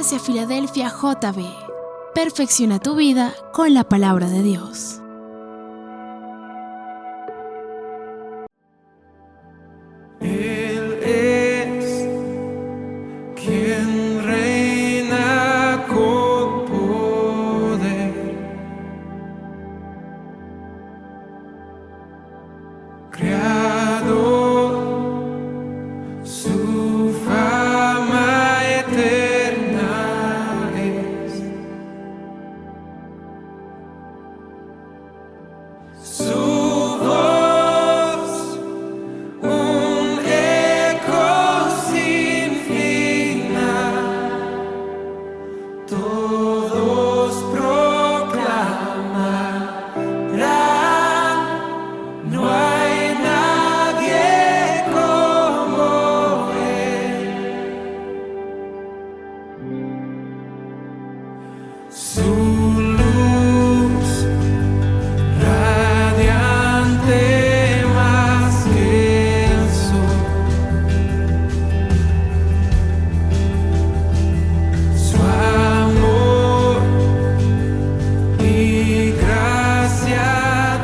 Iglesia Filadelfia JB. Perfecciona tu vida con la palabra de Dios. Él es quien reina con poder, Creador, su fama eterna es. Su voz, un eco sin final, todos proclamarán, no hay nadie como Él. Su luz radiante más que el sol, su amor y gracia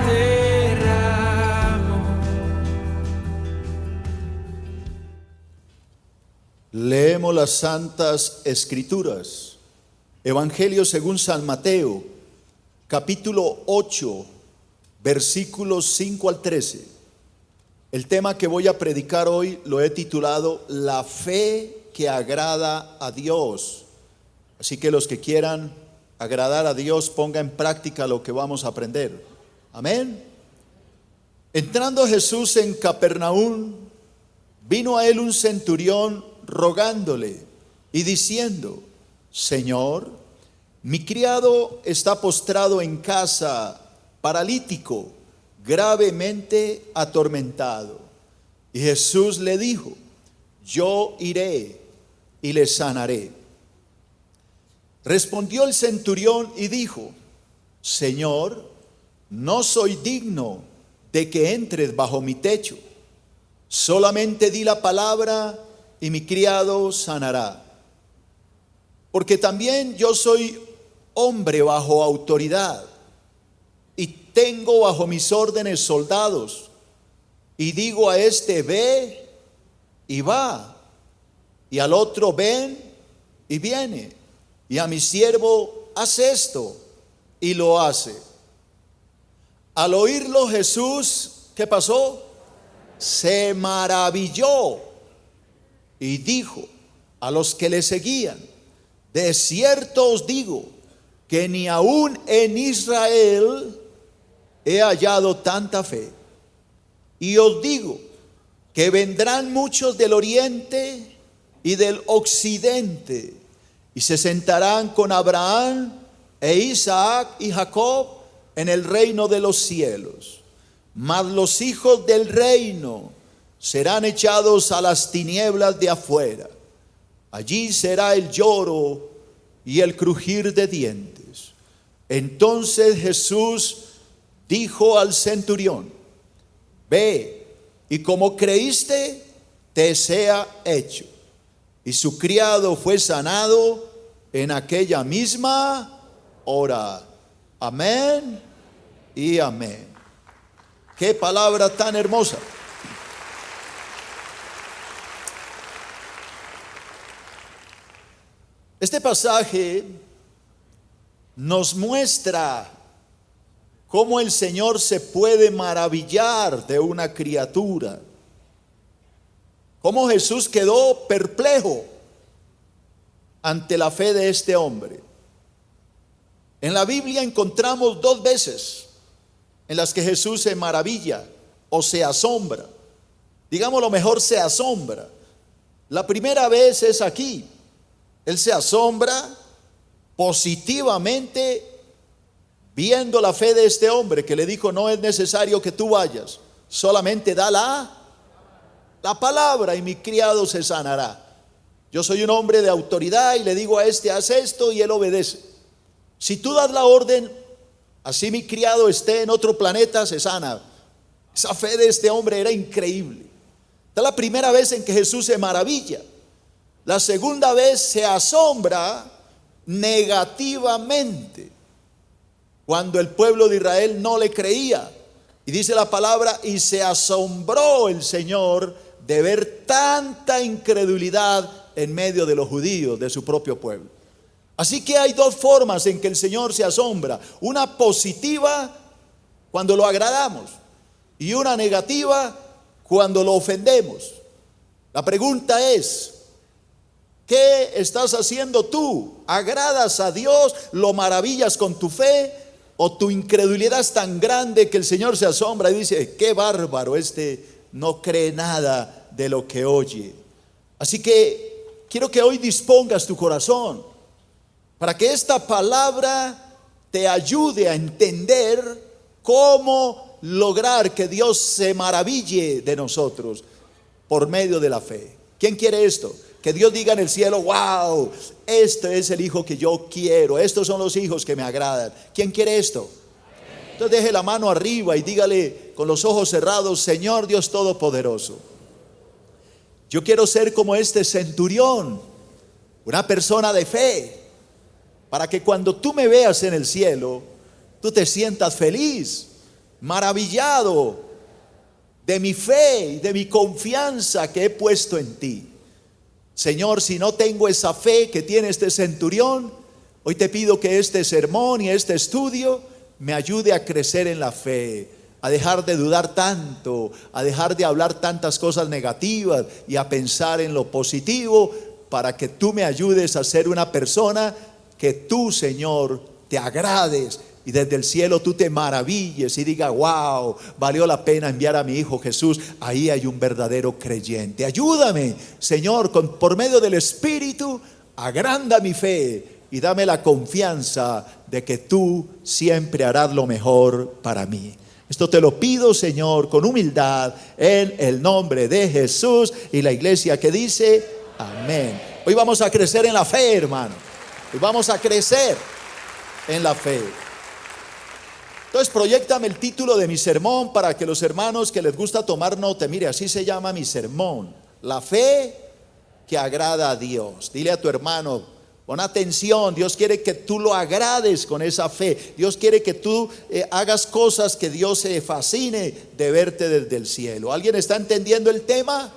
derramó. Leemos las Santas Escrituras. Evangelio según San Mateo, capítulo 8, versículos 5 al 13. El tema que voy a predicar hoy lo he titulado La fe que agrada a Dios. Así que los que quieran agradar a Dios, ponga en práctica lo que vamos a aprender. Amén. Entrando Jesús en Capernaum, vino a él un centurión rogándole y diciendo: Señor, mi criado está postrado en casa, paralítico, gravemente atormentado. Y Jesús le dijo: yo iré y le sanaré. Respondió el centurión y dijo: Señor, no soy digno de que entres bajo mi techo. Solamente di la palabra y mi criado sanará. Porque también yo soy hombre bajo autoridad y tengo bajo mis órdenes soldados, y digo a este: ve, y va, y al otro: ven, y viene, y a mi siervo: haz esto, y lo hace. Al oírlo Jesús, ¿qué pasó? Se maravilló y dijo a los que le seguían: de cierto os digo que ni aún en Israel he hallado tanta fe. Y os digo que vendrán muchos del oriente y del occidente y se sentarán con Abraham e Isaac y Jacob en el reino de los cielos. Mas los hijos del reino serán echados a las tinieblas de afuera. Allí será el lloro y el crujir de dientes. Entonces Jesús dijo al centurión: ve, y como creíste, te sea hecho. Y su criado fue sanado en aquella misma hora. Amén y amén. Qué palabra tan hermosa. Este pasaje nos muestra cómo el Señor se puede maravillar de una criatura. Cómo Jesús quedó perplejo ante la fe de este hombre. En la Biblia encontramos 2 veces en las que Jesús se maravilla o se asombra. Digámoslo mejor, se asombra. La primera vez es aquí. Él se asombra positivamente viendo la fe de este hombre que le dijo: no es necesario que tú vayas, solamente da la palabra y mi criado se sanará. Yo soy un hombre de autoridad y le digo a este: haz esto, y él obedece. Si tú das la orden, así mi criado esté en otro planeta, se sana. Esa fe de este hombre era increíble. Esta es la primera vez en que Jesús se maravilla. La segunda vez se asombra negativamente cuando el pueblo de Israel no le creía. Y dice la palabra, y se asombró el Señor de ver tanta incredulidad en medio de los judíos, de su propio pueblo. Así que hay dos formas en que el Señor se asombra: una positiva cuando lo agradamos y una negativa cuando lo ofendemos. La pregunta es, ¿qué estás haciendo tú? ¿Agradas a Dios? ¿Lo maravillas con tu fe? ¿O tu incredulidad es tan grande que el Señor se asombra y dice, qué bárbaro, este no cree nada de lo que oye? Así que quiero que hoy dispongas tu corazón para que esta palabra te ayude a entender cómo lograr que Dios se maraville de nosotros por medio de la fe. ¿Quién quiere esto? Que Dios diga en el cielo, wow, este es el hijo que yo quiero, estos son los hijos que me agradan. ¿Quién quiere esto? Entonces deje la mano arriba y dígale con los ojos cerrados, Señor Dios Todopoderoso, yo quiero ser como este centurión, una persona de fe, para que cuando tú me veas en el cielo, tú te sientas feliz, maravillado de mi fe y de mi confianza que he puesto en ti. Señor, si no tengo esa fe que tiene este centurión, hoy te pido que este sermón y este estudio me ayude a crecer en la fe, a dejar de dudar tanto, a dejar de hablar tantas cosas negativas y a pensar en lo positivo, para que tú me ayudes a ser una persona que tú, Señor, te agrades y desde el cielo tú te maravilles y digas, wow, valió la pena enviar a mi hijo Jesús. Ahí hay un verdadero creyente. Ayúdame, Señor, por medio del Espíritu, agranda mi fe y dame la confianza de que tú siempre harás lo mejor para mí. Esto te lo pido, Señor, con humildad, en el nombre de Jesús. Y la iglesia que dice, amén. Hoy vamos a crecer en la fe, hermano. Hoy vamos a crecer en la fe. Entonces proyéctame el título de mi sermón para que los hermanos que les gusta tomar nota, mire, así se llama mi sermón: la fe que agrada a Dios. Dile a tu hermano, pon atención, Dios quiere que tú lo agrades con esa fe. Dios quiere que tú hagas cosas que Dios se fascine de verte desde el cielo. ¿Alguien está entendiendo el tema?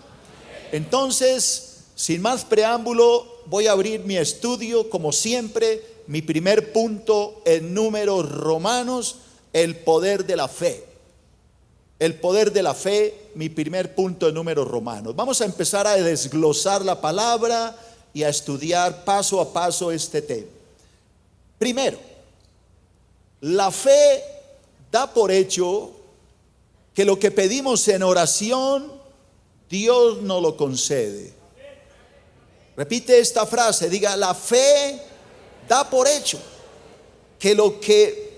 Entonces, sin más preámbulo, voy a abrir mi estudio como siempre. Mi primer punto en Números Romanos, el poder de la fe. El poder de la fe, mi primer punto en Números Romanos. Vamos a empezar a desglosar la palabra y a estudiar paso a paso este tema. Primero, la fe da por hecho que lo que pedimos en oración, Dios nos lo concede. Repite esta frase, diga, la fe da por hecho que lo que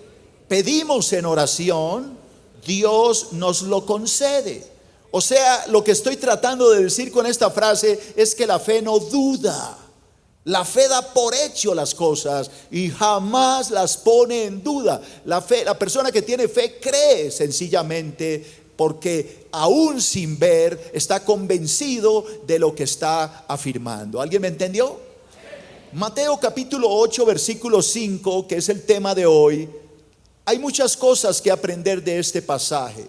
pedimos en oración, Dios nos lo concede. O sea, lo que estoy tratando de decir con esta frase es que la fe no duda. La fe da por hecho las cosas y jamás las pone en duda. La fe, la persona que tiene fe cree sencillamente porque aún sin ver está convencido de lo que está afirmando. ¿Alguien me entendió? Mateo capítulo 8 versículo 5, que es el tema de hoy. Hay muchas cosas que aprender de este pasaje.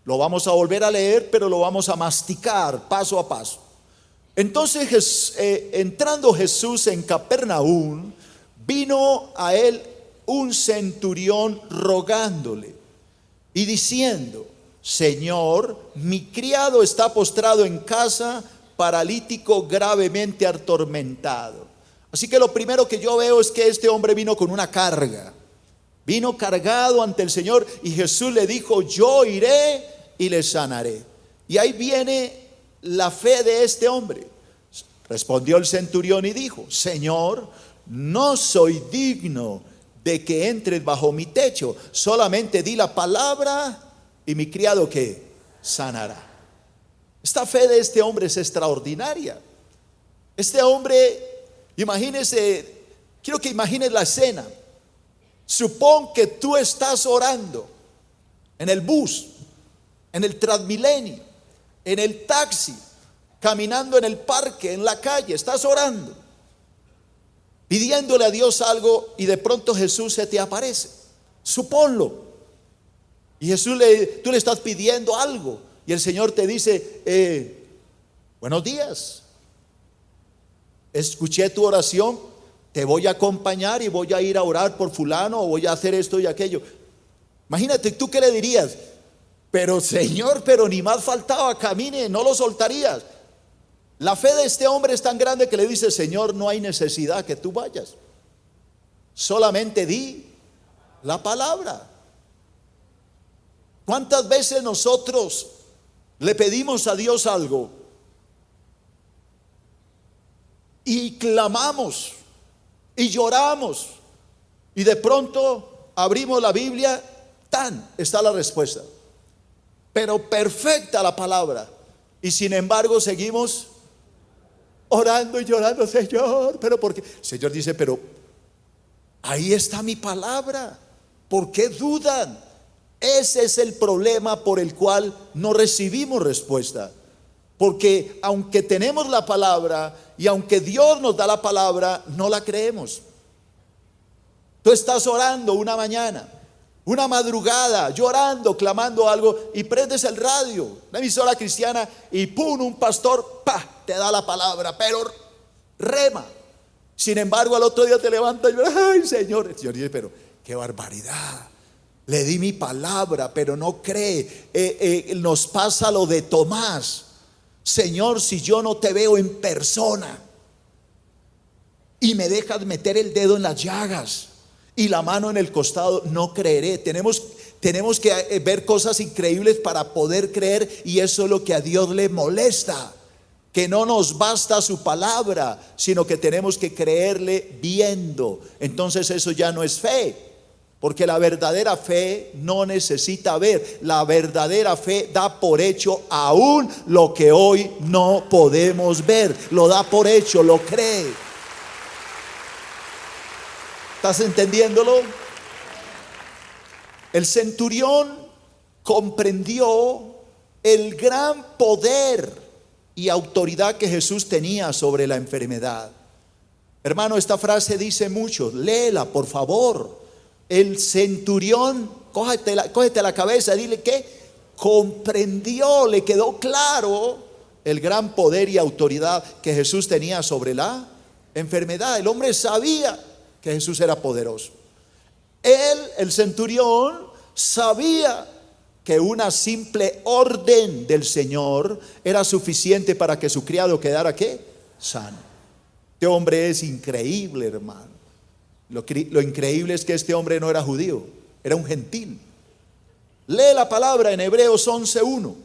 Lo vamos a volver a leer, pero lo vamos a masticar paso a paso. Entonces, entrando Jesús en Capernaum, vino a él un centurión rogándole y diciendo, Señor, mi criado está postrado en casa, paralítico, gravemente atormentado. Así que lo primero que yo veo es que este hombre vino con una carga. Vino cargado ante el Señor y Jesús le dijo, yo iré y le sanaré. Y ahí viene la fe de este hombre. Respondió el centurión y dijo, Señor, no soy digno de que entres bajo mi techo. Solamente di la palabra y mi criado que sanará. Esta fe de este hombre es extraordinaria. Este hombre, imagínese, quiero que imagines la escena. Supón que tú estás orando en el bus, en el Transmilenio, en el taxi, caminando en el parque, en la calle, estás orando, pidiéndole a Dios algo y de pronto Jesús se te aparece. Supónlo. Y tú le estás pidiendo algo y el Señor te dice, buenos días, escuché tu oración, te voy a acompañar y voy a ir a orar por fulano o voy a hacer esto y aquello. Imagínate, ¿tú qué le dirías? Pero Señor, pero ni más faltaba, camine, no lo soltarías. La fe de este hombre es tan grande que le dice, Señor, no hay necesidad que tú vayas, solamente di la palabra. ¿Cuántas veces nosotros le pedimos a Dios algo y clamamos y lloramos y de pronto abrimos la Biblia, tan está la respuesta, pero perfecta la palabra, y sin embargo seguimos orando y llorando, Señor, pero ¿por qué? El Señor dice, pero ahí está mi palabra, ¿por qué dudan? Ese es el problema por el cual no recibimos respuesta. Porque aunque tenemos la palabra y aunque Dios nos da la palabra, no la creemos. Tú estás orando una mañana, una madrugada, llorando, clamando algo, y prendes el radio, una emisora cristiana, y pum, un pastor, te da la palabra, pero rema. Sin embargo, al otro día te levantas y ay, Señor. El Señor dice, pero qué barbaridad. Le di mi palabra, pero no cree. Nos pasa lo de Tomás. Señor, si yo no te veo en persona y me dejas meter el dedo en las llagas y la mano en el costado, no creeré. Tenemos que ver cosas increíbles para poder creer, y eso es lo que a Dios le molesta. Que no nos basta su palabra, sino que tenemos que creerle viendo. Entonces eso ya no es fe. Porque la verdadera fe no necesita ver. La verdadera fe da por hecho aún lo que hoy no podemos ver. Lo da por hecho, lo cree. ¿Estás entendiéndolo? El centurión comprendió el gran poder y autoridad que Jesús tenía sobre la enfermedad. Hermano, esta frase dice mucho. Léela, por favor. El centurión, cógete la cabeza, dile que comprendió, le quedó claro el gran poder y autoridad que Jesús tenía sobre la enfermedad. El hombre sabía que Jesús era poderoso. El centurión, sabía que una simple orden del Señor era suficiente para que su criado quedara ¿qué? Sano. Este hombre es increíble, hermano. Lo increíble es que este hombre no era judío, era un gentil. Lee la palabra en Hebreos 11:1.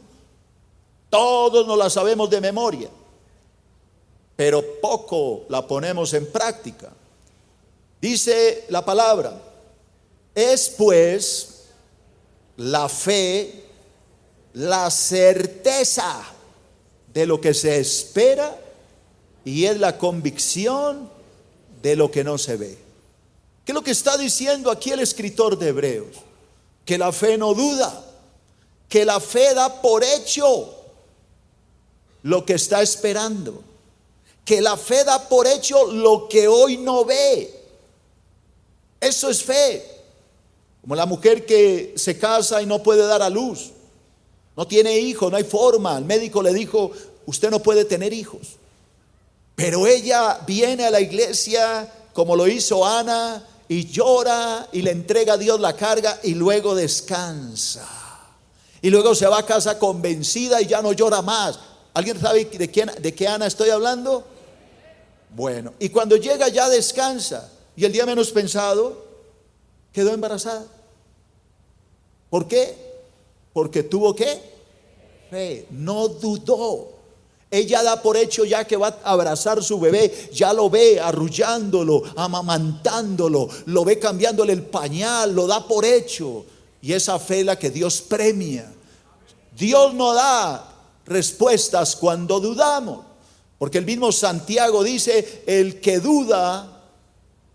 Todos nos la sabemos de memoria, pero poco la ponemos en práctica. Dice la palabra: es pues la fe, la certeza de lo que se espera, y es la convicción de lo que no se ve. ¿Qué es lo que está diciendo aquí el escritor de Hebreos? Que la fe no duda, que la fe da por hecho lo que está esperando, que la fe da por hecho lo que hoy no ve. Eso es fe. Como la mujer que se casa y no puede dar a luz, no tiene hijos, no hay forma. El médico le dijo, usted no puede tener hijos. Pero ella viene a la iglesia como lo hizo Ana, y llora y le entrega a Dios la carga, y luego descansa. Y luego se va a casa convencida y ya no llora más. ¿Alguien sabe de qué Ana estoy hablando? Bueno, y cuando llega ya descansa, y el día menos pensado quedó embarazada. ¿Por qué? Porque tuvo ¿qué? Fe, no dudó. Ella da por hecho ya que va a abrazar su bebé, ya lo ve arrullándolo, amamantándolo, lo ve cambiándole el pañal, lo da por hecho. Y esa fe es la que Dios premia. Dios no da respuestas cuando dudamos, porque el mismo Santiago dice: el que duda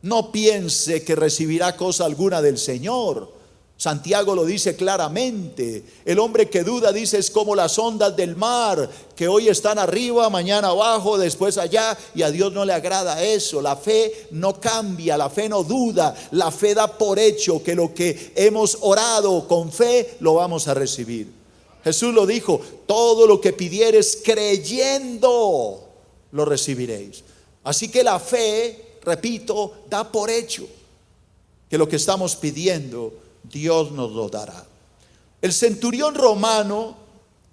no piense que recibirá cosa alguna del Señor, Santiago lo dice claramente. El hombre que duda, dice, es como las ondas del mar, que hoy están arriba, mañana abajo, después allá, y a Dios no le agrada eso. La fe no cambia, la fe no duda, la fe da por hecho que lo que hemos orado con fe lo vamos a recibir. Jesús lo dijo: todo lo que pidieres creyendo lo recibiréis. Así que la fe, repito, da por hecho que lo que estamos pidiendo Dios nos lo dará. El centurión romano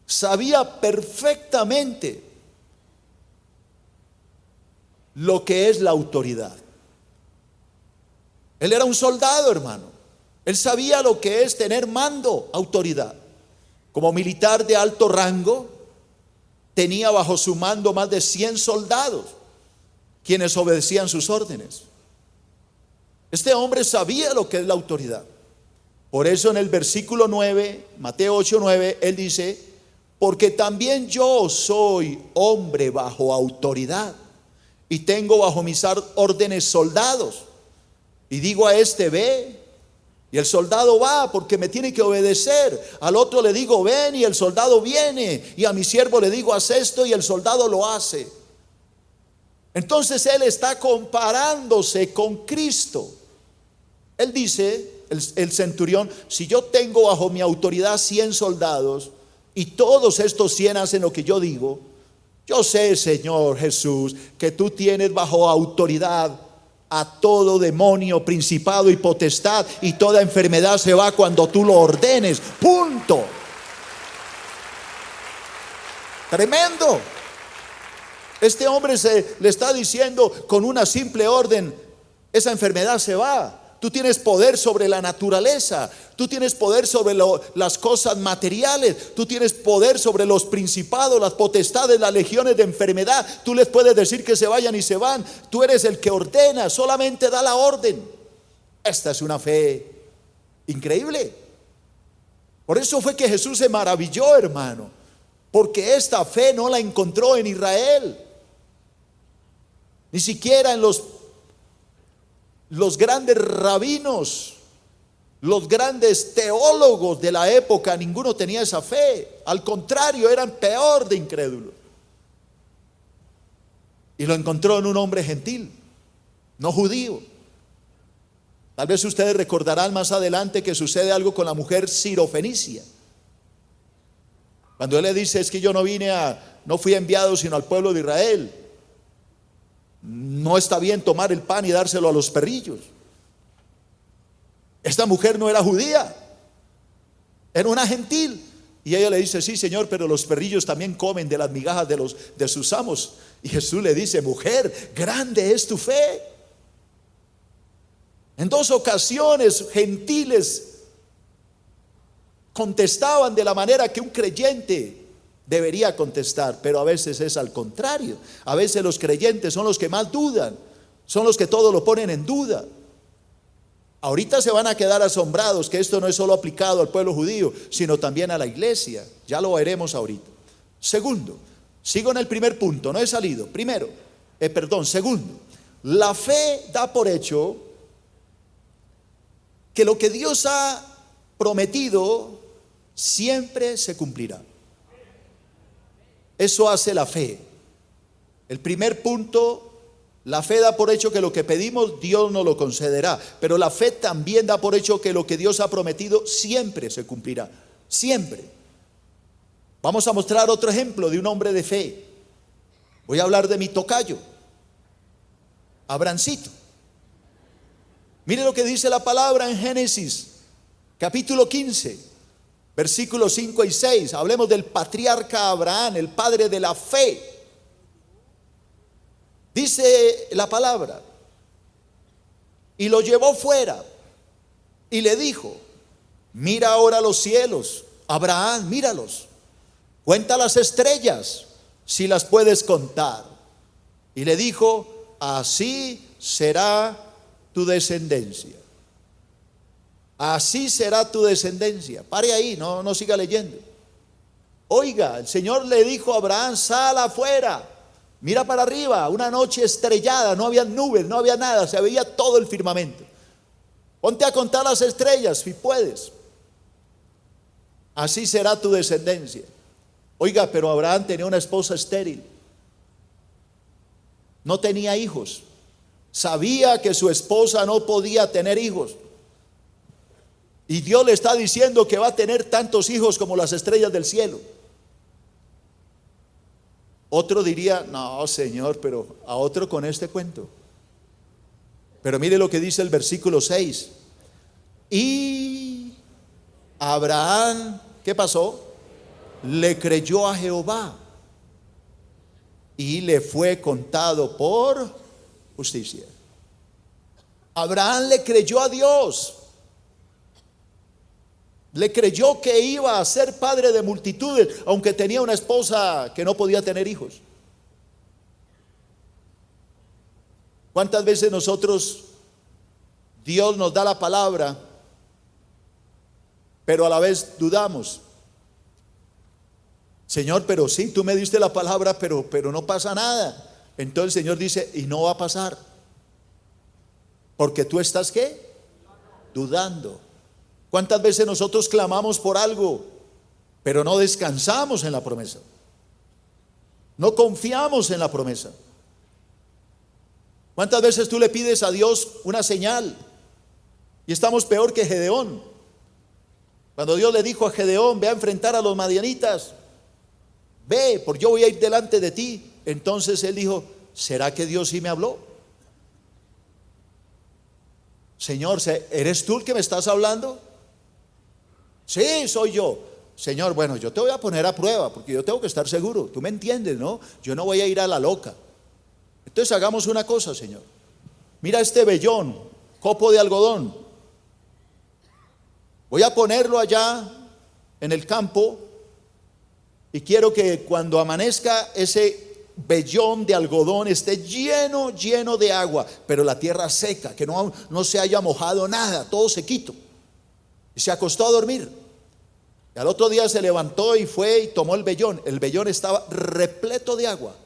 sabía perfectamente lo que es la autoridad. Él era un soldado, hermano. Él sabía lo que es tener mando, autoridad. Como militar de alto rango, tenía bajo su mando más de 100 soldados, quienes obedecían sus órdenes. Este hombre sabía lo que es la autoridad. Por eso en el versículo 9, Mateo 8:9, él dice: porque también yo soy hombre bajo autoridad, y tengo bajo mis órdenes soldados, y digo a este: ve, y el soldado va, porque me tiene que obedecer. Al otro le digo: ven, y el soldado viene. Y a mi siervo le digo: haz esto, y el soldado lo hace. Entonces él está comparándose con Cristo. Él dice, el centurión: si yo tengo bajo mi autoridad 100 soldados, y todos estos 100 hacen lo que yo digo, yo sé, Señor Jesús, que tú tienes bajo autoridad a todo demonio, principado y potestad, y toda enfermedad se va cuando tú lo ordenes. Punto. Tremendo. Este hombre le está diciendo con una simple orden: esa enfermedad se va. Tú tienes poder sobre la naturaleza, tú tienes poder sobre las cosas materiales, tú tienes poder sobre los principados, las potestades, las legiones de enfermedad. Tú les puedes decir que se vayan y se van. Tú eres el que ordena, solamente da la orden. Esta es una fe increíble. Por eso fue que Jesús se maravilló, hermano, porque esta fe no la encontró en Israel, ni siquiera en los grandes rabinos, los grandes teólogos de la época. Ninguno tenía esa fe. Al contrario, eran peor de incrédulos. Y lo encontró en un hombre gentil, no judío. Tal vez ustedes recordarán más adelante que sucede algo con la mujer sirofenicia. Cuando él le dice: es que yo no fui enviado sino al pueblo de Israel. No está bien tomar el pan y dárselo a los perrillos. Esta mujer no era judía, era una gentil. Y ella le dice: sí, Señor, pero los perrillos también comen de las migajas de sus amos. Y Jesús le dice: mujer, grande es tu fe. En 2 ocasiones gentiles contestaban de la manera que un creyente debería contestar, pero a veces es al contrario. A veces los creyentes son los que más dudan, son los que todo lo ponen en duda. Ahorita se van a quedar asombrados que esto no es solo aplicado al pueblo judío, sino también a la iglesia. Ya lo veremos ahorita. Segundo, sigo en el primer punto, no he salido. Segundo, la fe da por hecho que lo que Dios ha prometido siempre se cumplirá. Eso hace la fe. El primer punto: la fe da por hecho que lo que pedimos Dios nos lo concederá. Pero la fe también da por hecho que lo que Dios ha prometido siempre se cumplirá. Siempre. Vamos a mostrar otro ejemplo de un hombre de fe. Voy a hablar de mi tocayo, Abrancito. Mire lo que dice la palabra en Génesis capítulo 15, versículos 5 y 6. Hablemos del patriarca Abraham, el padre de la fe. Dice la palabra: y lo llevó fuera y le dijo: mira ahora los cielos, Abraham, míralos, cuenta las estrellas, si las puedes contar. Y le dijo: así será tu descendencia. Así será tu descendencia. Pare ahí, no siga leyendo. Oiga, el Señor le dijo a Abraham: sal afuera, mira para arriba. Una noche estrellada, no había nubes, no había nada, se veía todo el firmamento. Ponte a contar las estrellas si puedes. así será tu descendencia. Oiga, pero Abraham tenía una esposa estéril, no tenía hijos, sabía que su esposa no podía tener hijos, y Dios le está diciendo que va a tener tantos hijos como las estrellas del cielo. Otro diría, no Señor, pero a otro con este cuento. Pero mire lo que dice el versículo 6. Y Abraham, ¿qué pasó? Le creyó a Jehová y le fue contado por justicia. Abraham le creyó a Dios. Le creyó que iba a ser padre de multitudes, aunque tenía una esposa que no podía tener hijos. ¿Cuántas veces nosotros, Dios nos da la palabra, pero a la vez dudamos? Señor, pero sí, tú me diste la palabra, pero no pasa nada. Entonces el Señor dice, y no va a pasar, porque tú estás, ¿qué? Dudando. ¿Cuántas veces nosotros clamamos por algo, pero no descansamos en la promesa? No confiamos en la promesa. ¿Cuántas veces tú le pides a Dios una señal y estamos peor que Gedeón? Cuando Dios le dijo a Gedeón, ve a enfrentar a los madianitas, ve, porque yo voy a ir delante de ti. Entonces él dijo, ¿será que Dios sí me habló? Señor, ¿eres tú el que me estás hablando? Sí, soy yo. Señor, bueno, yo te voy a poner a prueba, porque yo tengo que estar seguro. Tú me entiendes, ¿no? Yo no voy a ir a la loca. Entonces hagamos una cosa, Señor. Mira este vellón, copo de algodón. Voy a ponerlo allá en el campo y quiero que cuando amanezca ese vellón de algodón esté lleno de agua, pero la tierra seca, que no se haya mojado nada, todo sequito. Y se acostó a dormir. Y al otro día se levantó y fue y tomó el vellón. El vellón estaba repleto de agua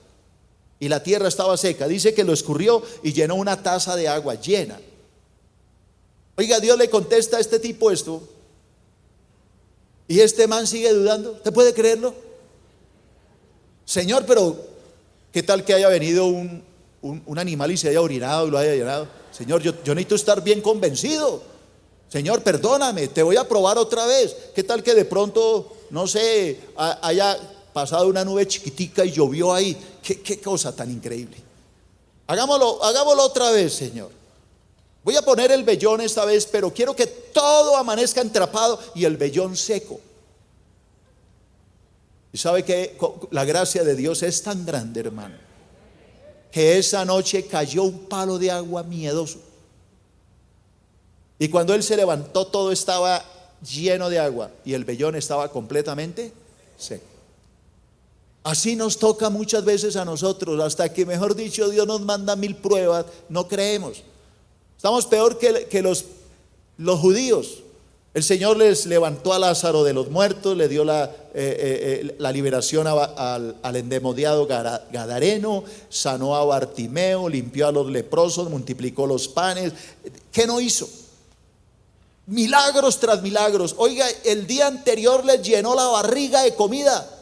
y la tierra estaba seca. Dice que lo escurrió y llenó una taza de agua llena. Oiga, Dios le contesta a este tipo esto y este man sigue dudando. ¿Usted puede creerlo? Señor, pero ¿qué tal que haya venido un animal y se haya orinado y lo haya llenado? Señor, yo necesito estar bien convencido. Señor, perdóname, te voy a probar otra vez. ¿Qué tal que de pronto, no sé, haya pasado una nube chiquitica y llovió ahí? Qué cosa tan increíble. Hagámoslo otra vez, Señor. Voy a poner el vellón esta vez, pero quiero que todo amanezca entrapado y el vellón seco. Y sabe que la gracia de Dios es tan grande, hermano, que esa noche cayó un palo de agua miedoso. Y cuando él se levantó, todo estaba lleno de agua y el vellón estaba completamente seco. Así nos toca muchas veces a nosotros, hasta que, mejor dicho, Dios nos manda 1000 pruebas, no creemos. Estamos peor que los judíos. El Señor les levantó a Lázaro de los muertos, le dio la liberación al endemoniado gadareno, sanó a Bartimeo, limpió a los leprosos, multiplicó los panes. ¿Qué no hizo? Milagros tras milagros. Oiga, el día anterior les llenó la barriga de comida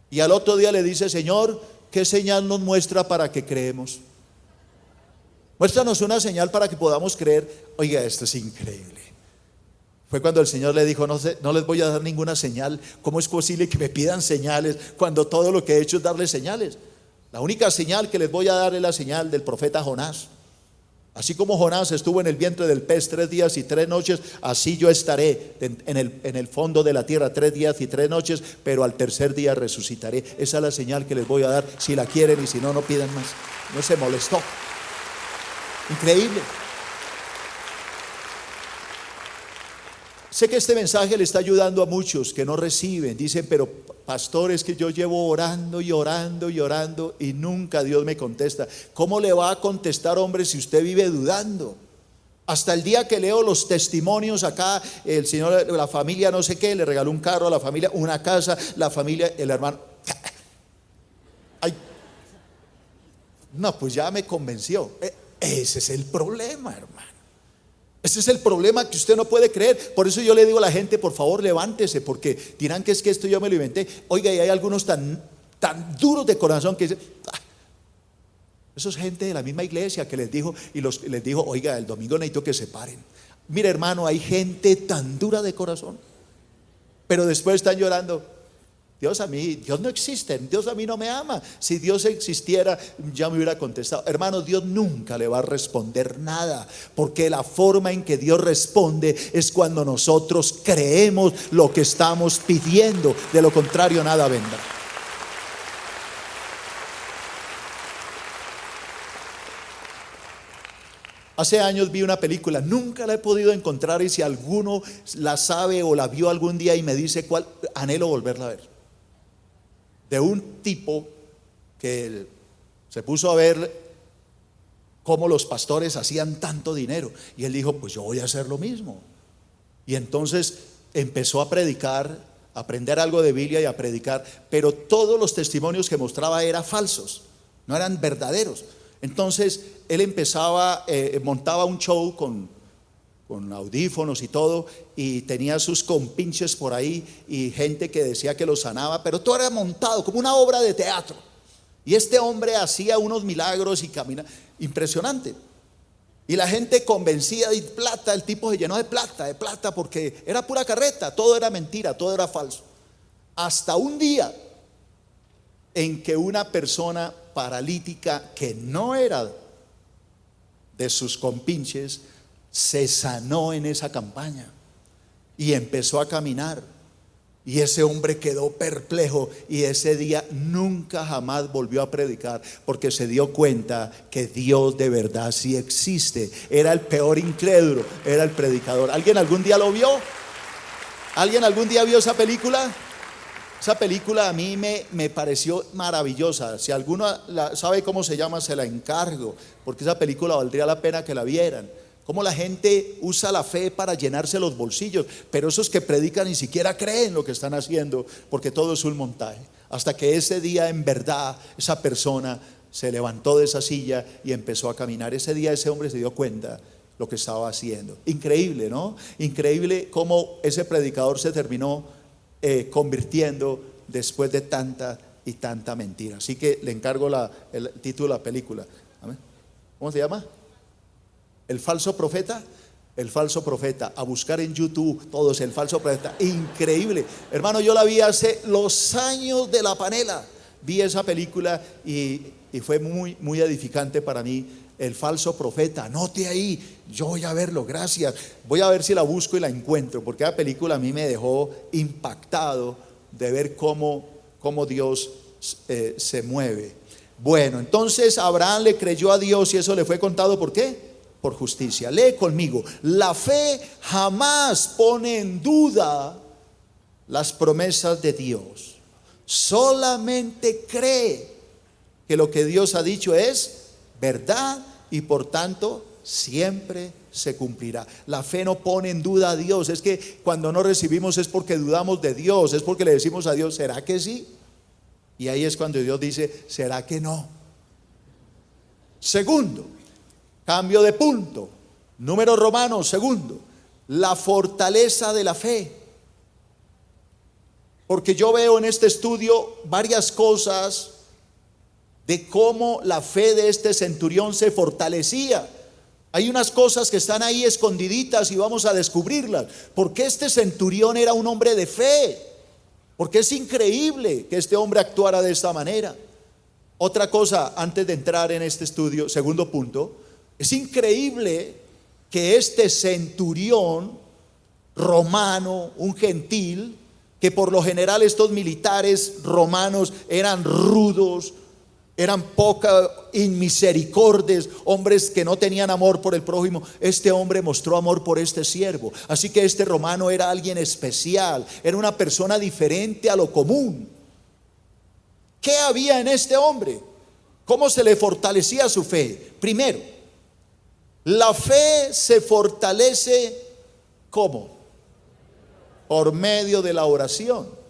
y al otro día le dice, Señor, ¿qué señal nos muestra para que creemos? Muéstranos una señal para que podamos creer. Oiga, esto es increíble. Fue cuando el Señor le dijo, no les voy a dar ninguna señal. ¿Cómo es posible que me pidan señales cuando todo lo que he hecho es darles señales? La única señal que les voy a dar es la señal del profeta Jonás. Así como Jonás estuvo en el vientre del pez 3 días y 3 noches, así yo estaré en el fondo de la tierra 3 días y 3 noches, pero al tercer día resucitaré. Esa es la señal que les voy a dar. Si la quieren y si no, no pidan más. No se molestó. Increíble. Sé que este mensaje le está ayudando a muchos que no reciben. Dicen, pero pastor, es que yo llevo orando y orando y orando y nunca Dios me contesta. ¿Cómo le va a contestar, hombre, si usted vive dudando? Hasta el día que leo los testimonios acá, el Señor, la familia no sé qué, le regaló un carro a la familia, una casa, la familia, el hermano. Ay, no, pues ya me convenció. Ese es el problema, hermano. Ese es el problema, que usted no puede creer. Por eso yo le digo a la gente, por favor, levántese, porque dirán que es que esto yo me lo inventé. Oiga, y hay algunos tan duros de corazón que dicen, eso es gente de la misma iglesia que les dijo, les dijo, oiga, el domingo necesito que se paren. Mire, hermano, hay gente tan dura de corazón, pero después están llorando. Dios no existe, Dios a mí no me ama. Si Dios existiera, ya me hubiera contestado. Hermano, Dios nunca le va a responder nada, porque la forma en que Dios responde es cuando nosotros creemos lo que estamos pidiendo. De lo contrario, nada vendrá. Hace años vi una película, nunca la he podido encontrar, y si alguno la sabe o la vio algún día y me dice cuál, anhelo volverla a ver. De un tipo que se puso a ver cómo los pastores hacían tanto dinero, y él dijo, pues yo voy a hacer lo mismo. Y entonces empezó a predicar, a aprender algo de Biblia y a predicar, pero todos los testimonios que mostraba eran falsos, no eran verdaderos. Entonces él empezaba, montaba un show con audífonos y todo, y tenía sus compinches por ahí y gente que decía que lo sanaba, pero todo era montado como una obra de teatro. Y este hombre hacía unos milagros y caminaba impresionante, y la gente convencida, de plata, el tipo se llenó de plata, porque era pura carreta, todo era mentira, todo era falso. Hasta un día en que una persona paralítica que no era de sus compinches se sanó en esa campaña y empezó a caminar, y ese hombre quedó perplejo, y ese día nunca jamás volvió a predicar, porque se dio cuenta que Dios de verdad sí existe. Era el peor incrédulo, era el predicador. ¿Alguien algún día lo vio? ¿Alguien algún día vio esa película? Esa película a mí me pareció maravillosa. Si alguno sabe cómo se llama, se la encargo, porque esa película valdría la pena que la vieran. Cómo la gente usa la fe para llenarse los bolsillos, pero esos que predican ni siquiera creen lo que están haciendo, porque todo es un montaje. Hasta que ese día, en verdad, esa persona se levantó de esa silla y empezó a caminar. Ese día ese hombre se dio cuenta lo que estaba haciendo. Increíble, ¿no? Increíble cómo ese predicador se terminó convirtiendo después de tanta y tanta mentira. Así que le encargo el título de la película. ¿Cómo se llama? El falso profeta. El falso profeta. A buscar en YouTube todos, el falso profeta. Increíble, hermano, yo la vi hace los años de la panela. Vi esa película y fue muy, muy edificante para mí. El falso profeta, anote ahí, yo voy a verlo, gracias. Voy a ver si la busco y la encuentro, porque la película a mí me dejó impactado de ver cómo Dios se mueve. Bueno, entonces Abraham le creyó a Dios y eso le fue contado, ¿por qué? Por justicia. Lee conmigo: la fe jamás pone en duda las promesas de Dios, solamente cree que lo que Dios ha dicho es verdad y por tanto siempre se cumplirá. La fe no pone en duda a Dios. Es que cuando no recibimos es porque dudamos de Dios, es porque le decimos a Dios, ¿será que sí? Y ahí es cuando Dios dice, ¿será que no? Segundo, cambio de punto. Número romano, segundo, la fortaleza de la fe. Porque yo veo en este estudio varias cosas de cómo la fe de este centurión se fortalecía. Hay unas cosas que están ahí escondiditas y vamos a descubrirlas. Porque este centurión era un hombre de fe. Porque es increíble que este hombre actuara de esta manera. Otra cosa, antes de entrar en este estudio, segundo punto, es increíble que este centurión romano, un gentil, que por lo general estos militares romanos eran rudos, eran poca inmisericordes, hombres que no tenían amor por el prójimo. Este hombre mostró amor por este siervo. Así que este romano era alguien especial, era una persona diferente a lo común. ¿Qué había en este hombre? ¿Cómo se le fortalecía su fe? Primero, la fe se fortalece ¿cómo? Por medio de la oración.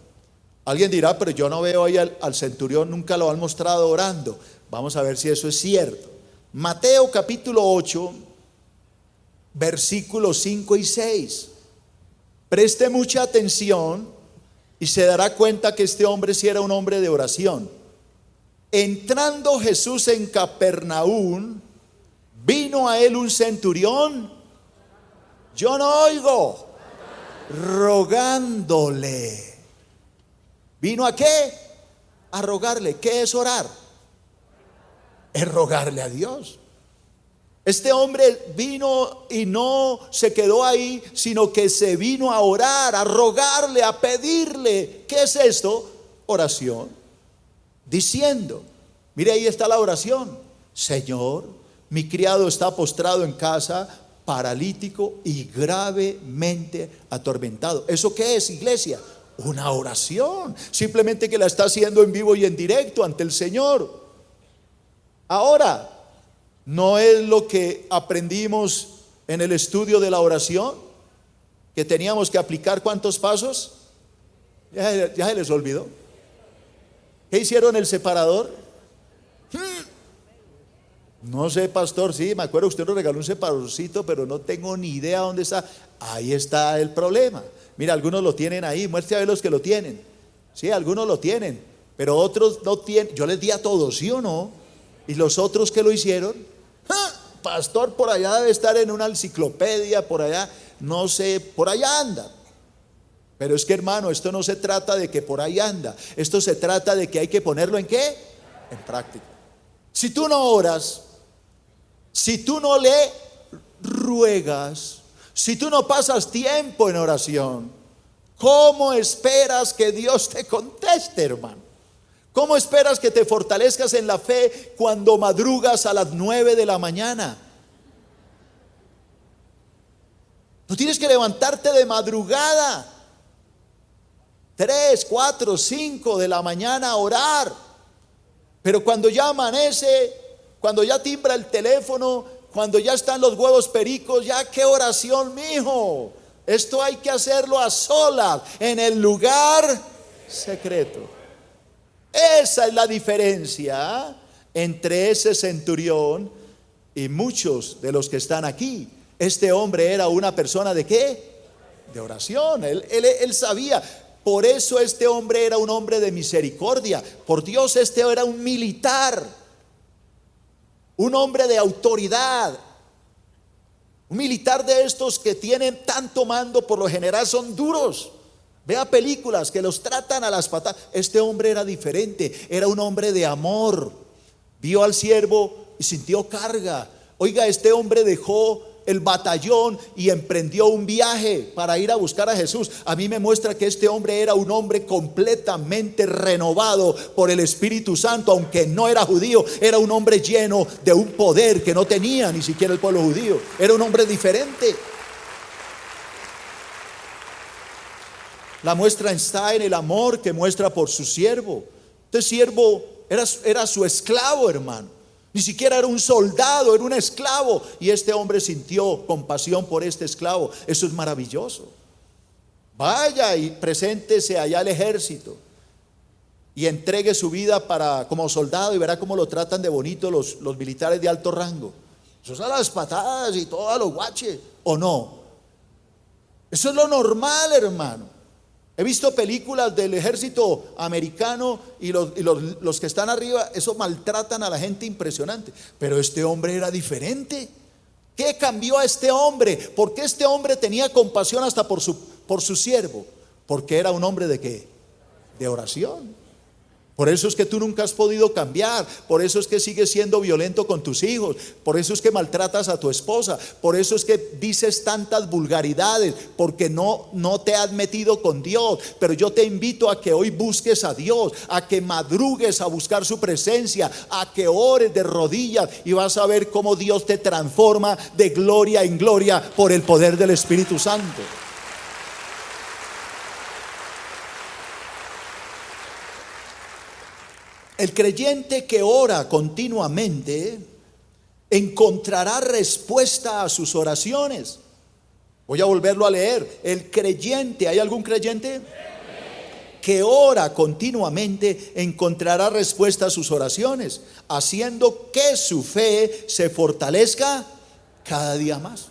Alguien dirá, pero yo no veo ahí al centurión, nunca lo han mostrado orando. Vamos a ver si eso es cierto. Mateo capítulo 8, versículos 5 y 6. Preste mucha atención y se dará cuenta que este hombre sí era un hombre de oración. Entrando Jesús en Capernaum, vino a él un centurión. Yo no oigo. Rogándole. ¿Vino a qué? A rogarle. ¿Qué es orar? Es rogarle a Dios. Este hombre vino y no se quedó ahí, sino que se vino a orar, a rogarle, a pedirle. ¿Qué es esto? Oración. Diciendo, mire, ahí está la oración: Señor, mi criado está postrado en casa, paralítico y gravemente atormentado. ¿Eso qué es, iglesia? Una oración, simplemente que la está haciendo en vivo y en directo ante el Señor. Ahora, ¿no es lo que aprendimos en el estudio de la oración? Que teníamos que aplicar ¿cuántos pasos? Ya se les olvidó. ¿Qué hicieron el separador? No sé, pastor, sí, me acuerdo, usted nos regaló un separadorcito, pero no tengo ni idea dónde está. Ahí está el problema. Mira, algunos lo tienen ahí, muestre a ver los que lo tienen. Sí, algunos lo tienen, pero otros no tienen. Yo les di a todos, ¿sí o no? ¿Y los otros que lo hicieron? Pastor, por allá debe estar en una enciclopedia, por allá, no sé, por allá anda. Pero es que, hermano, esto no se trata de que por ahí anda. Esto se trata de que hay que ponerlo ¿en qué? En práctica. Si tú no oras, si tú no le ruegas, si tú no pasas tiempo en oración, ¿cómo esperas que Dios te conteste, hermano? ¿Cómo esperas que te fortalezcas en la fe cuando madrugas a las 9 de la mañana? Tú tienes que levantarte de madrugada, 3, 4, 5 de la mañana a orar. Pero cuando ya amanece, cuando ya timbra el teléfono, cuando ya están los huevos pericos, ya qué oración, mijo. Esto hay que hacerlo a solas, en el lugar secreto. Esa es la diferencia entre ese centurión y muchos de los que están aquí. Este hombre era una persona ¿de qué? De oración. Él sabía. Por eso este hombre era un hombre de misericordia. Por Dios, este era un militar, un hombre de autoridad. Un militar de estos que tienen tanto mando, por lo general son duros. Vea películas que los tratan a las patadas. Este hombre era diferente, era un hombre de amor. Vio al siervo y sintió carga. Oiga, este hombre dejó el batallón y emprendió un viaje para ir a buscar a Jesús. A mí me muestra que este hombre era un hombre completamente renovado por el Espíritu Santo. Aunque no era judío, era un hombre lleno de un poder que no tenía ni siquiera el pueblo judío. Era un hombre diferente. La muestra está en el amor que muestra por su siervo. Este siervo era su esclavo, hermano. Ni siquiera era un soldado, era un esclavo. Y este hombre sintió compasión por este esclavo. Eso es maravilloso. Vaya y preséntese allá al ejército y entregue su vida como soldado, y verá cómo lo tratan de bonito los militares de alto rango. Eso son las patadas y todos los guaches, ¿o no? Eso es lo normal, hermano. He visto películas del ejército americano y los que están arriba, eso maltratan a la gente impresionante. Pero este hombre era diferente. ¿Qué cambió a este hombre? ¿Por qué este hombre tenía compasión hasta por su siervo? Porque era un hombre ¿de qué? De oración. Por eso es que tú nunca has podido cambiar. Por eso es que sigues siendo violento con tus hijos. Por eso es que maltratas a tu esposa. Por eso es que dices tantas vulgaridades, porque no te has metido con Dios. Pero yo te invito a que hoy busques a Dios, a que madrugues a buscar su presencia, a que ores de rodillas, y vas a ver cómo Dios te transforma de gloria en gloria por el poder del Espíritu Santo. El creyente que ora continuamente encontrará respuesta a sus oraciones. Voy a volverlo a leer. El creyente, ¿hay algún creyente? Que ora continuamente encontrará respuesta a sus oraciones, haciendo que su fe se fortalezca cada día más.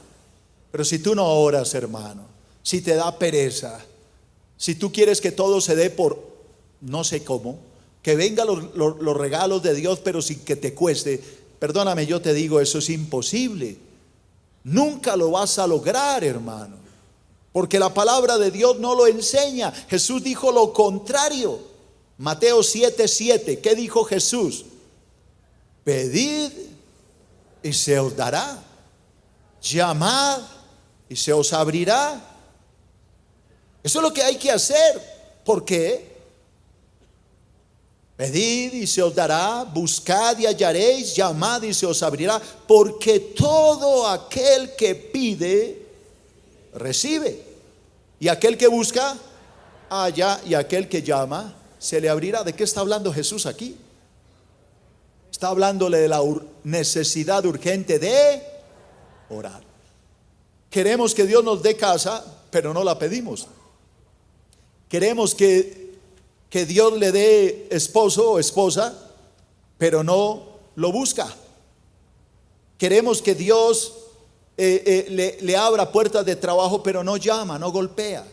Pero si tú no oras, hermano, si te da pereza, si tú quieres que todo se dé por no sé cómo, que vengan los regalos de Dios pero sin que te cueste, perdóname, yo te digo, eso es imposible. Nunca lo vas a lograr, hermano, porque la palabra de Dios no lo enseña. Jesús dijo lo contrario. Mateo 7:7, ¿qué dijo Jesús? Pedid y se os dará, llamad y se os abrirá. Eso es lo que hay que hacer. ¿Por qué? Pedid y se os dará, buscad y hallaréis, llamad y se os abrirá, porque todo aquel que pide, recibe, y aquel que busca, halla, y aquel que llama, se le abrirá. ¿De qué está hablando Jesús aquí? Está hablándole de la necesidad urgente de orar. Queremos que Dios nos dé casa, pero no la pedimos. Queremos que Dios le dé esposo o esposa, pero no lo busca. Queremos que Dios le abra puertas de trabajo, pero no llama, no golpea.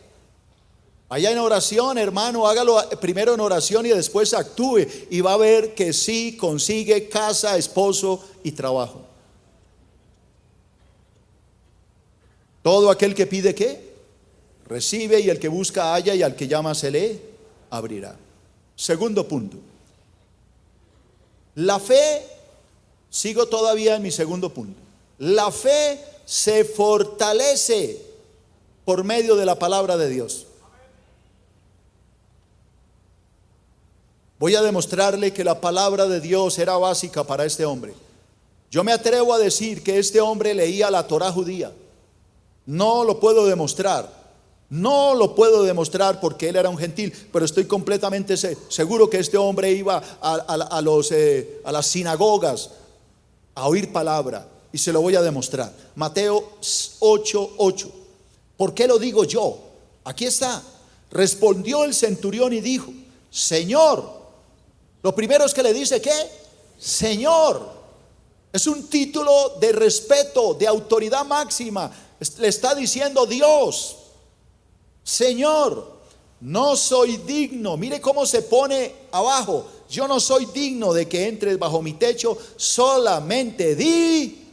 Vaya en oración, hermano, hágalo primero en oración y después actúe, y va a ver que sí consigue casa, esposo y trabajo. Todo aquel que pide, ¿qué? Recibe, y el que busca halla, y al que llama se le abrirá. Segundo punto. La fe, sigo todavía en mi segundo punto. La fe se fortalece por medio de la palabra de Dios. Voy a demostrarle que la palabra de Dios era básica para este hombre. Yo me atrevo a decir que este hombre leía la Torá judía. No lo puedo demostrar. No lo puedo demostrar porque él era un gentil, pero estoy completamente seguro que este hombre iba a las sinagogas a oír palabra, y se lo voy a demostrar. Mateo 8:8. ¿Por qué lo digo yo? Aquí está. Respondió el centurión y dijo: Señor. Lo primero es que le dice, ¿qué? Señor. Es un título de respeto, de autoridad máxima. Le está diciendo Dios: Señor, no soy digno. Mire cómo se pone abajo. Yo no soy digno de que entres bajo mi techo, solamente di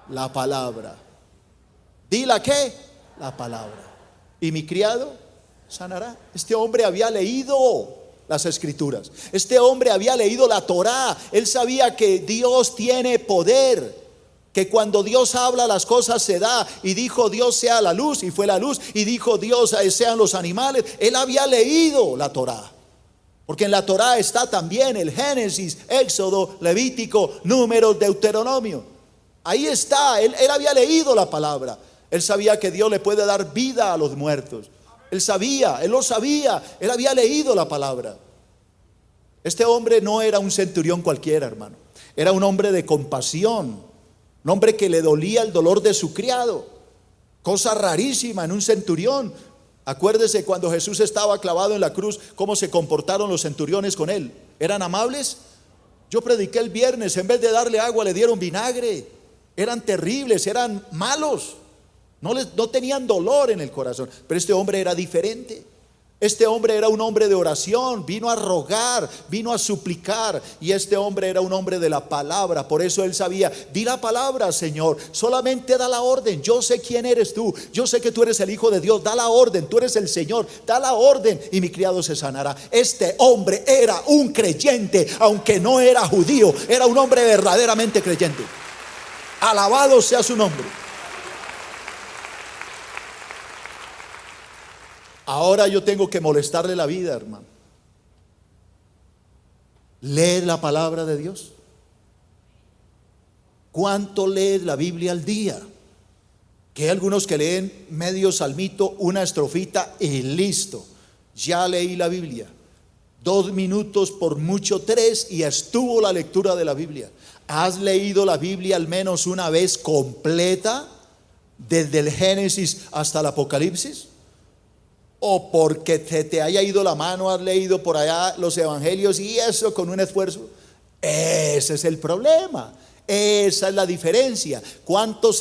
la palabra. ¿Di la qué? La palabra. Y mi criado sanará. Este hombre había leído las escrituras. Este hombre había leído la Torá. Él sabía que Dios tiene poder, que cuando Dios habla las cosas se da, y dijo Dios sea la luz, y fue la luz, y dijo Dios sean los animales. Él había leído la Torá, porque en la Torá está también el Génesis, Éxodo, Levítico, Números, Deuteronomio. Ahí está, él había leído la palabra. Él sabía que Dios le puede dar vida a los muertos. Él lo sabía, él había leído la palabra. Este hombre no era un centurión cualquiera, hermano. Era un hombre de compasión, un hombre que le dolía el dolor de su criado. Cosa rarísima en un centurión. Acuérdese cuando Jesús estaba clavado en la cruz, cómo se comportaron los centuriones con él. ¿Eran amables? Yo prediqué el viernes, en vez de darle agua le dieron vinagre. Eran terribles, eran malos. No tenían dolor en el corazón. Pero este hombre era diferente. Este hombre era un hombre de oración. Vino a rogar, vino a suplicar. Y este hombre era un hombre de la palabra. Por eso él sabía: di la palabra, Señor. Solamente da la orden. Yo sé quién eres tú. Yo sé que tú eres el Hijo de Dios. Da la orden. Tú eres el Señor. Da la orden y mi criado se sanará. Este hombre era un creyente, aunque no era judío. Era un hombre verdaderamente creyente. Alabado sea su nombre. Ahora yo tengo que molestarle la vida, hermano. ¿Lees la palabra de Dios? ¿Cuánto lees la Biblia al día? Que hay algunos que leen medio salmito, una estrofita y listo. Ya leí la Biblia. 2 minutos, por mucho 3, y estuvo la lectura de la Biblia. ¿Has leído la Biblia al menos una vez completa? Desde el Génesis hasta el Apocalipsis. O porque te haya ido la mano, has leído por allá los evangelios y eso con un esfuerzo. Ese es el problema. Esa es la diferencia. ¿Cuántos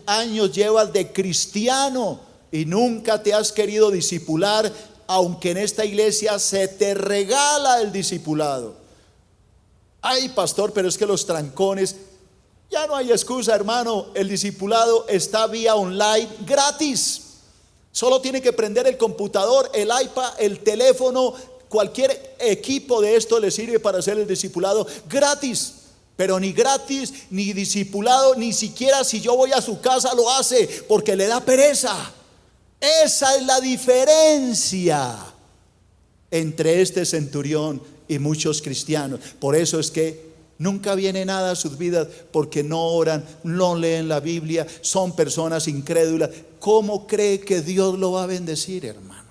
años llevas de cristiano y nunca te has querido discipular, aunque en esta iglesia se te regala el discipulado? Ay, pastor, pero es que los trancones. Ya no hay excusa, hermano. El discipulado está vía online gratis. Solo tiene que prender el computador, el iPad, el teléfono. Cualquier equipo de esto le sirve para hacer el discipulado gratis. Pero ni gratis, ni discipulado, ni siquiera si yo voy a su casa lo hace, porque le da pereza. Esa es la diferencia entre este centurión y muchos cristianos. Por eso es que nunca viene nada a sus vidas, porque no oran, no leen la Biblia, son personas incrédulas. ¿Cómo cree que Dios lo va a bendecir, hermano?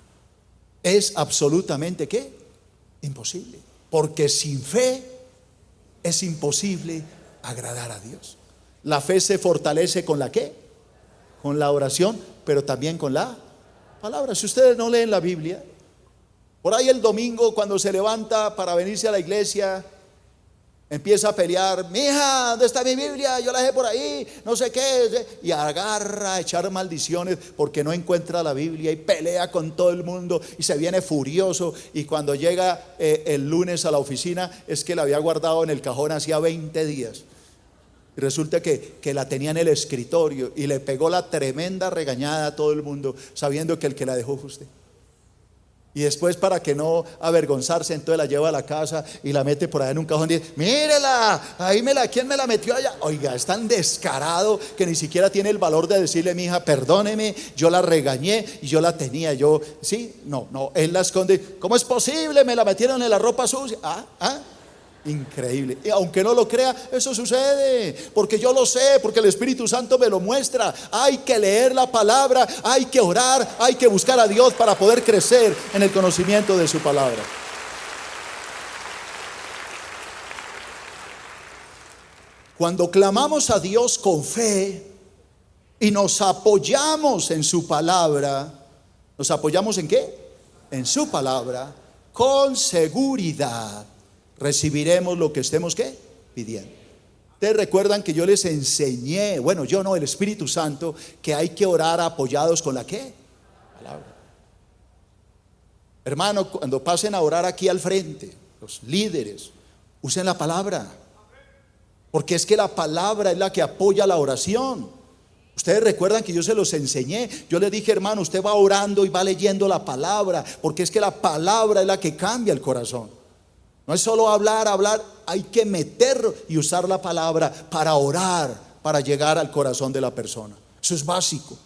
Es absolutamente, ¿qué? Imposible. Porque sin fe es imposible agradar a Dios. La fe se fortalece con la ¿qué? Con la oración, pero también con la palabra. Si ustedes no leen la Biblia, por ahí el domingo cuando se levanta para venirse a la iglesia, empieza a pelear: mija, ¿dónde está mi Biblia? Yo la dejé por ahí, no sé qué. Y agarra a echar maldiciones porque no encuentra la Biblia, y pelea con todo el mundo y se viene furioso. Y cuando llega el lunes a la oficina, es que la había guardado en el cajón hacía 20 días. Y resulta que la tenía en el escritorio, y le pegó la tremenda regañada a todo el mundo, sabiendo que el que la dejó fue usted. Y después, para que no avergonzarse, entonces la lleva a la casa y la mete por allá en un cajón y dice: mírela, ahí ¿quién me la metió allá? Oiga, es tan descarado que ni siquiera tiene el valor de decirle: mi hija, perdóneme, yo la regañé y yo la tenía, no, él la esconde. ¿Cómo es posible? Me la metieron en la ropa sucia. Increíble. Y aunque no lo crea, eso sucede, porque yo lo sé, porque el Espíritu Santo me lo muestra. Hay que leer la palabra, hay que orar, hay que buscar a Dios para poder crecer en el conocimiento de su palabra. Cuando clamamos a Dios con fe y nos apoyamos en su palabra, ¿nos apoyamos en qué? En su palabra, con seguridad recibiremos lo que estemos ¿qué? Pidiendo. Ustedes recuerdan que yo les enseñé, bueno, yo no, el Espíritu Santo, que hay que orar apoyados con la ¿qué? Palabra. Hermano, cuando pasen a orar aquí al frente, los líderes, usen la palabra, porque es que la palabra es la que apoya la oración. Ustedes recuerdan que yo se los enseñé. Yo les dije: hermano, usted va orando y va leyendo la palabra, porque es que la palabra es la que cambia el corazón. No es solo hablar, hay que meter y usar la palabra para orar, para llegar al corazón de la persona. Eso es básico.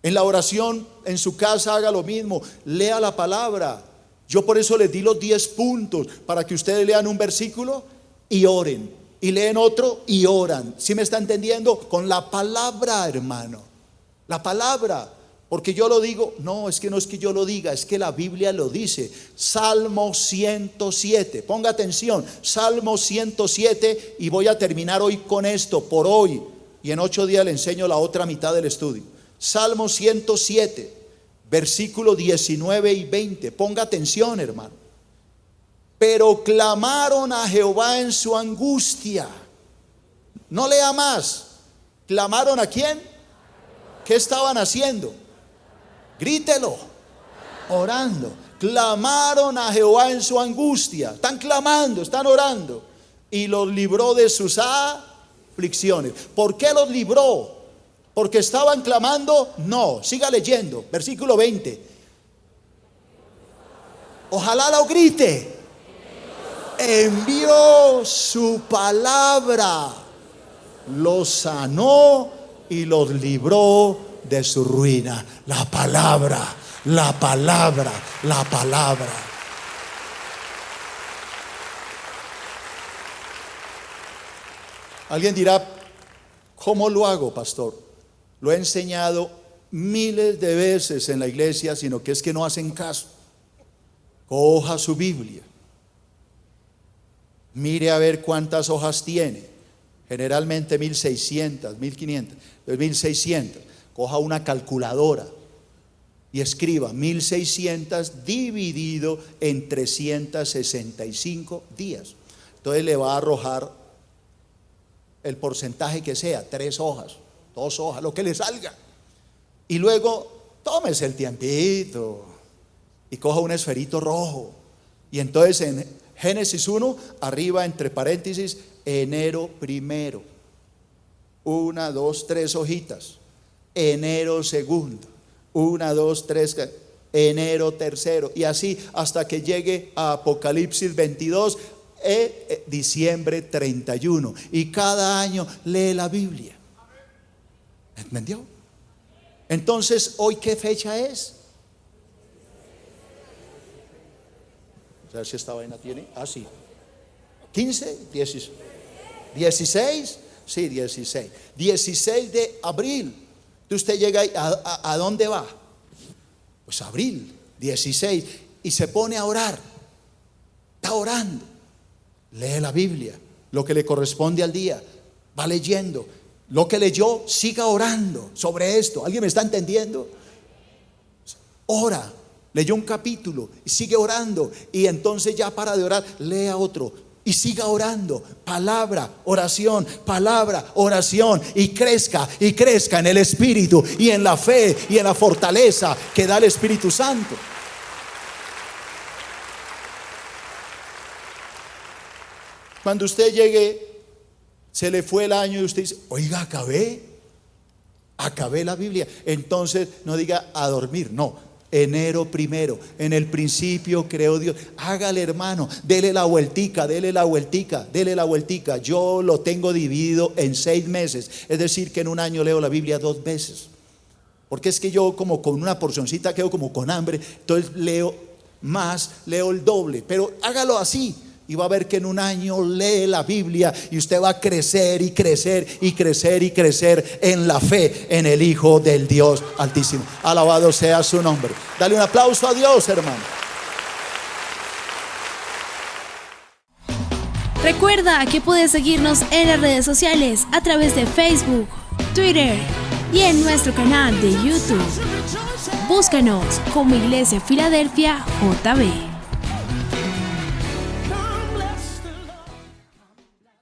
En la oración, en su casa, haga lo mismo, lea la palabra. Yo por eso les di los 10 puntos, para que ustedes lean un versículo y oren, y leen otro y oran. ¿Sí me está entendiendo? Con la palabra, hermano, la palabra. Porque yo lo digo, no es que yo lo diga, es que la Biblia lo dice. Salmo 107, ponga atención, Salmo 107, y voy a terminar hoy con esto, por hoy, y en 8 días le enseño la otra mitad del estudio. Salmo 107, versículo 19 y 20, ponga atención, hermano. Pero clamaron a Jehová en su angustia. No lea más. ¿Clamaron a quién? ¿Qué estaban haciendo? Grítelo, orando. Clamaron a Jehová en su angustia. Están clamando, están orando. Y los libró de sus aflicciones. ¿Por qué los libró? ¿Porque estaban clamando? No, siga leyendo, versículo 20. Ojalá lo grite. Envió su palabra, los sanó y los libró de su ruina. La palabra, la palabra, la palabra. Alguien dirá: ¿cómo lo hago, pastor? Lo he enseñado miles de veces en la iglesia, sino que es que no hacen caso. Coja su Biblia, mire a ver cuántas hojas tiene. Generalmente 1600, 1500, 1600. Coja una calculadora y escriba 1600 dividido en 365 días. Entonces le va a arrojar el porcentaje que sea, 3 hojas, 2 hojas, lo que le salga. Y luego tómese el tiempito y coja un esferito rojo. Y entonces en Génesis 1, arriba entre paréntesis, enero 1, 1, 2, 3 hojitas. Enero 2, 1, 2, 3, enero 3, y así hasta que llegue a Apocalipsis 22, diciembre 31. Y cada año lee la Biblia. ¿Entendió? Entonces, ¿hoy qué fecha es? A ver si esta vaina tiene. Sí. 15, 16. 16. Sí, 16. 16 de abril. Usted llega ahí, ¿a dónde va? Pues abril, 16. Y se pone a orar. Está orando. Lee la Biblia, lo que le corresponde al día. Va leyendo. Lo que leyó, siga orando sobre esto. ¿Alguien me está entendiendo? Ora. Leyó un capítulo y sigue orando. Y entonces ya para de orar, lea otro y siga orando. Palabra, oración, palabra, oración. Y crezca en el Espíritu y en la fe y en la fortaleza que da el Espíritu Santo. Cuando usted llegue, se le fue el año y usted dice, oiga, acabé la Biblia. Entonces no diga a dormir, no. Enero 1, en el principio creó Dios. Hágale, hermano, dele la vueltica. Yo lo tengo dividido en 6 meses. Es decir, que en un año leo la Biblia 2 veces. Porque es que yo como con una porcioncita quedo como con hambre. Entonces leo el doble. Pero hágalo así. Y va a ver que en un año lee la Biblia y usted va a crecer en la fe en el Hijo del Dios Altísimo. Alabado sea su nombre. Dale un aplauso a Dios, hermano. Recuerda que puedes seguirnos en las redes sociales a través de Facebook, Twitter y en nuestro canal de YouTube. Búscanos como Iglesia Filadelfia JB.